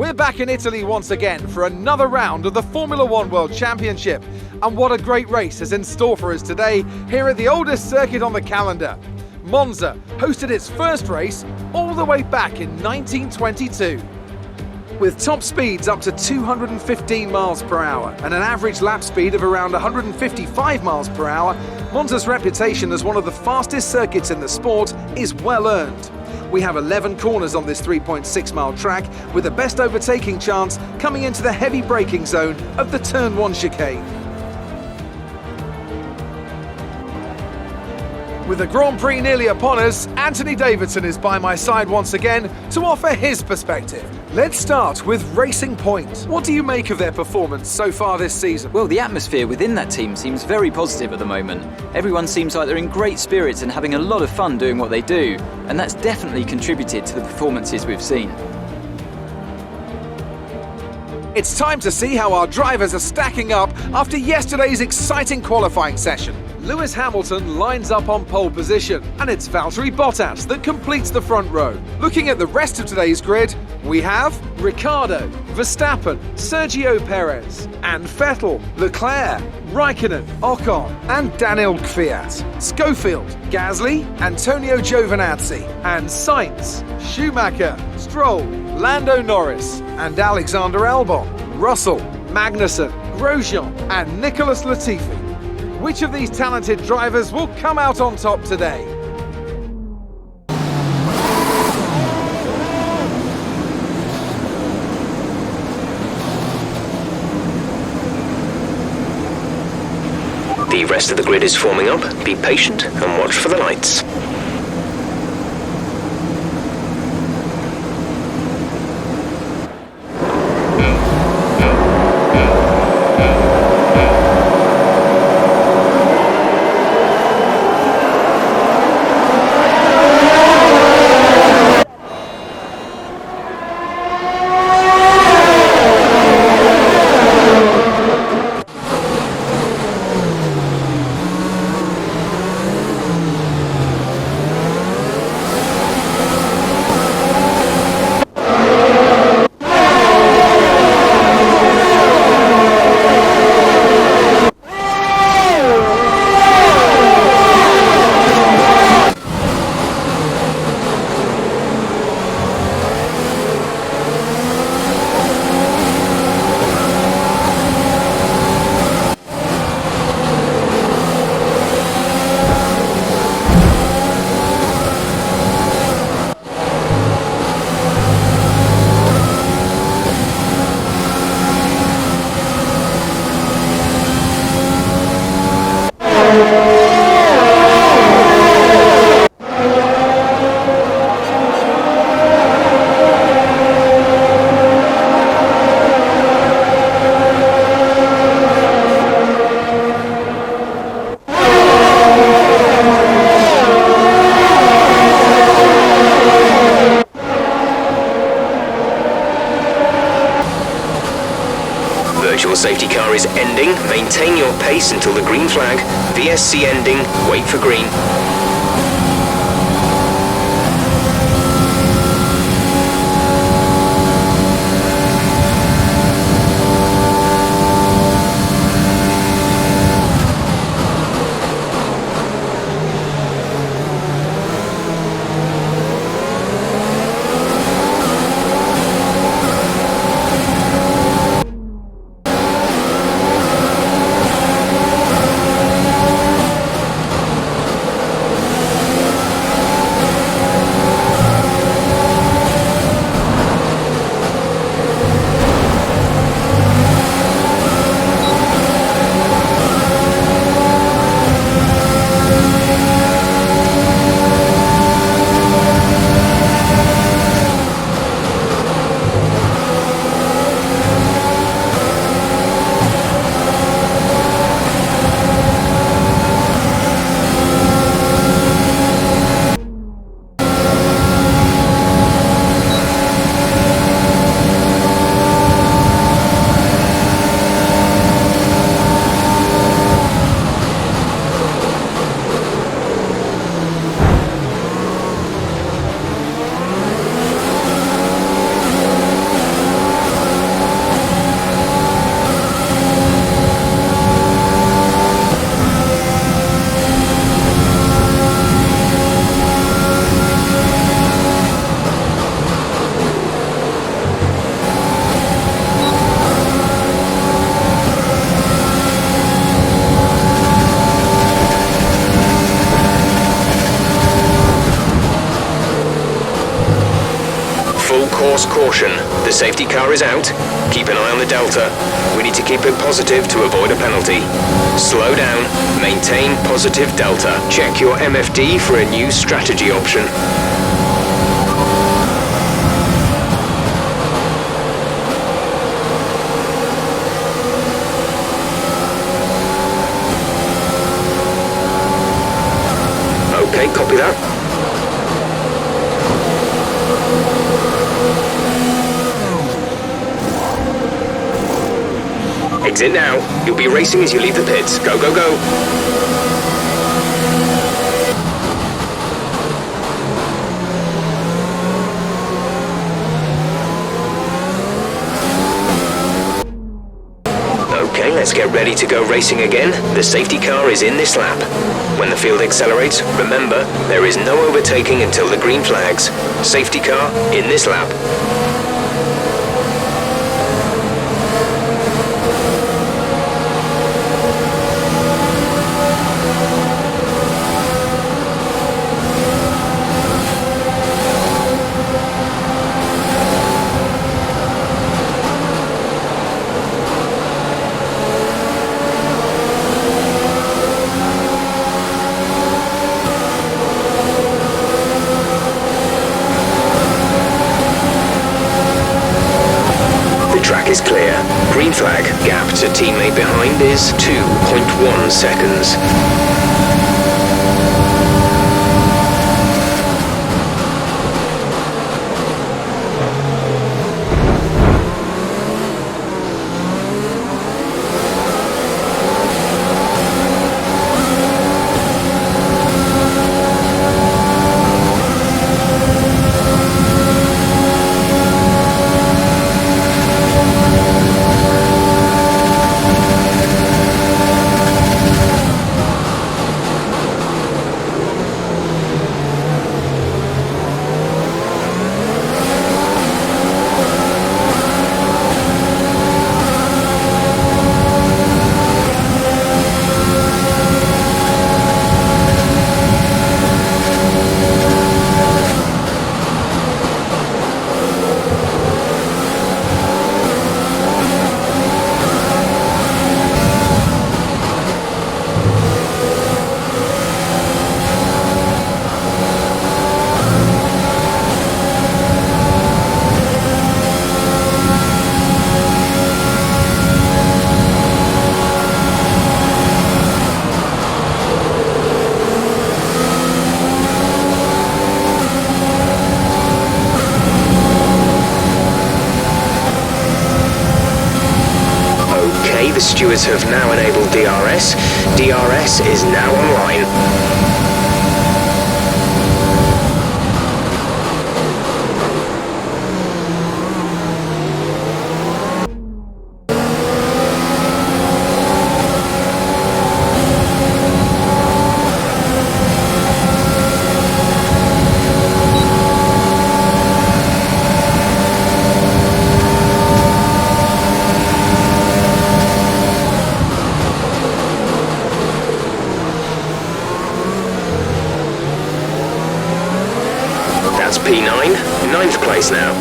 We're back in Italy once again for another round of the Formula One World Championship. And what a great race is in store for us today here at the oldest circuit on the calendar. Monza hosted its first race all the way back in 1922. With top speeds up to 215 miles per hour and an average lap speed of around 155 miles per hour, Monza's reputation as one of the fastest circuits in the sport is well earned. We have 11 corners on this 3.6-mile track, with the best overtaking chance coming into the heavy braking zone of the Turn 1 chicane. With the Grand Prix nearly upon us, Anthony Davidson is by my side once again to offer his perspective. Let's start with Racing Point. What do you make of their performance so far this season? Well, the atmosphere within that team seems very positive at the moment. Everyone seems like they're in great spirits and having a lot of fun doing what they do, and that's definitely contributed to the performances we've seen. It's time to see how our drivers are stacking up after yesterday's exciting qualifying session. Lewis Hamilton lines up on pole position, and it's Valtteri Bottas that completes the front row. Looking at the rest of today's grid, we have Ricciardo, Verstappen, Sergio Perez, and Vettel, Leclerc, Raikkonen, Ocon, and Daniel Kvyat, Schofield, Gasly, Antonio Giovinazzi, and Sainz, Schumacher, Stroll, Lando Norris, and Alexander Albon, Russell, Magnussen, Grosjean, and Nicholas Latifi. Which of these talented drivers will come out on top today? The rest of the grid is forming up. Be patient and watch for the lights. Virtual safety car is ending. Maintain your pace until the green flag. VSC ending. Wait for green. course caution. The safety car is out. Keep an eye on the delta. We need to keep it positive to avoid a penalty. Slow down. Maintain positive delta. Check your MFD for a new strategy option. Okay, copy that. Exit now. You'll be racing as you leave the pits. Go, go, go. Okay, let's get ready to go racing again. The safety car is in this lap. When the field accelerates, remember, there is no overtaking until the green flags. Safety car in this lap. Is clear. Green flag. Gap to teammate behind is 2.1 seconds. The stewards have now enabled DRS. DRS is now online. That's P9, 9th place now.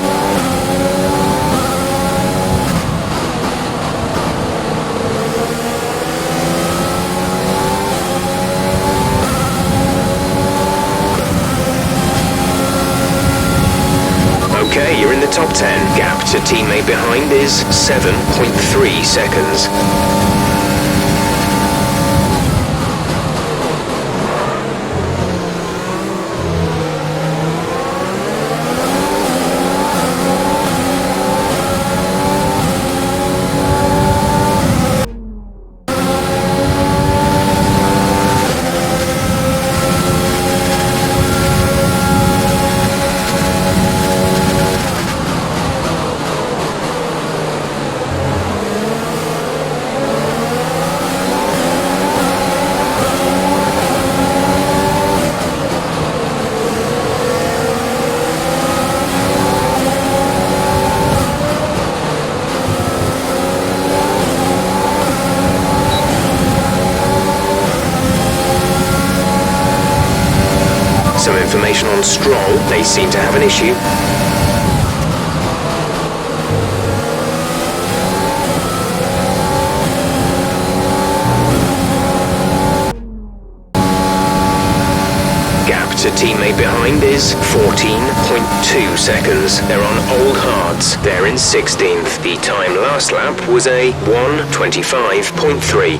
Okay, you're in the top 10. Gap to teammate behind is 7.3 seconds. Some information on Stroll. They seem to have an issue. a teammate behind is 14.2 seconds. They're on old hards. They're in 16th. The time last lap was a 1:25.3.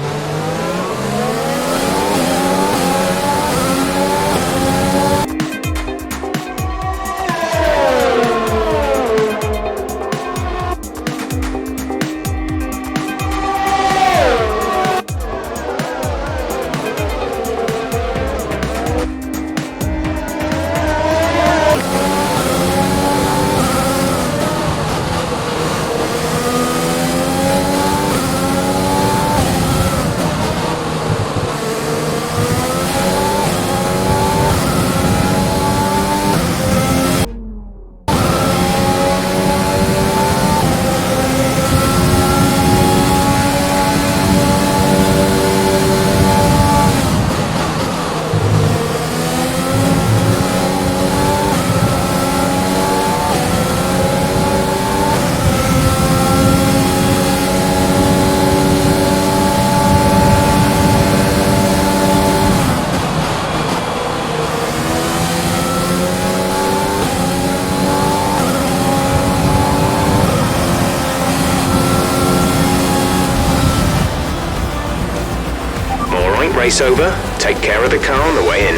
Race over. Take care of the car on the way in.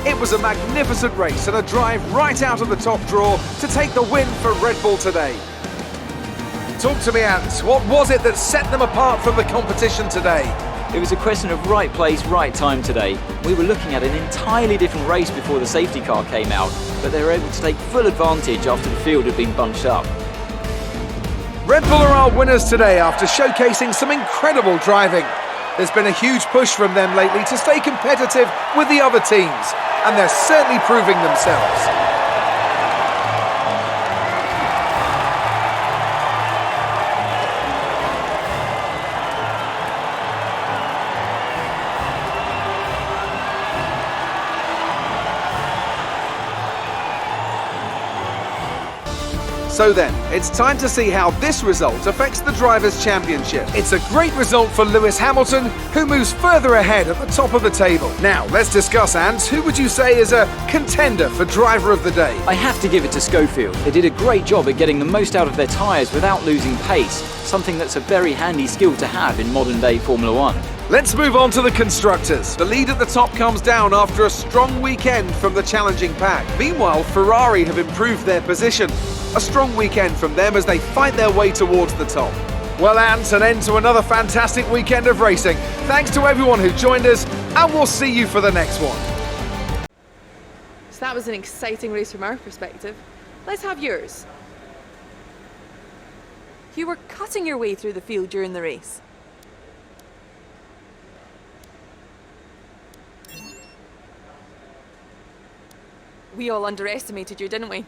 It was a magnificent race and a drive right out of the top draw to take the win for Red Bull today. Talk to me, Ant. What was it that set them apart from the competition today? It was a question of right place, right time today. We were looking at an entirely different race before the safety car came out, but they were able to take full advantage after the field had been bunched up. Red Bull are our winners today after showcasing some incredible driving. There's been a huge push from them lately to stay competitive with the other teams, and they're certainly proving themselves. So then, it's time to see how this result affects the Drivers' Championship. It's a great result for Lewis Hamilton, who moves further ahead at the top of the table. Now, let's discuss, Ant. Who would you say is a contender for Driver of the Day? I have to give it to Schofield. They did a great job at getting the most out of their tyres without losing pace, something that's a very handy skill to have in modern-day Formula One. Let's move on to the constructors. The lead at the top comes down after a strong weekend from the challenging pack. Meanwhile, Ferrari have improved their position. A strong weekend from them as they fight their way towards the top. Well, Ant, an end to another fantastic weekend of racing. Thanks to everyone who joined us, and we'll see you for the next one. So that was an exciting race from our perspective. Let's have yours. You were cutting your way through the field during the race. We all underestimated you, didn't we?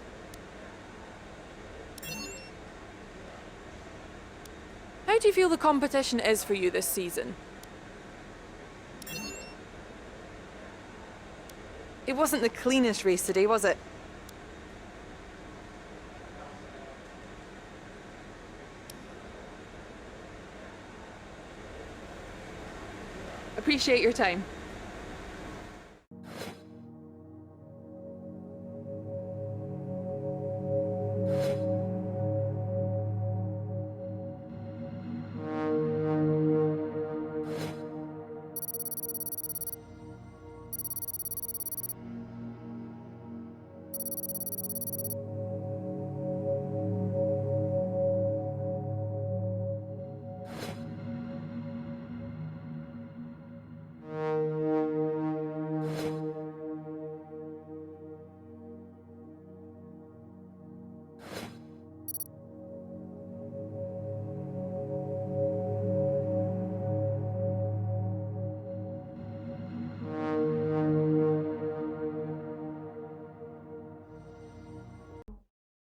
How do you feel the competition is for you this season? It wasn't the cleanest race today, was it? Appreciate your time.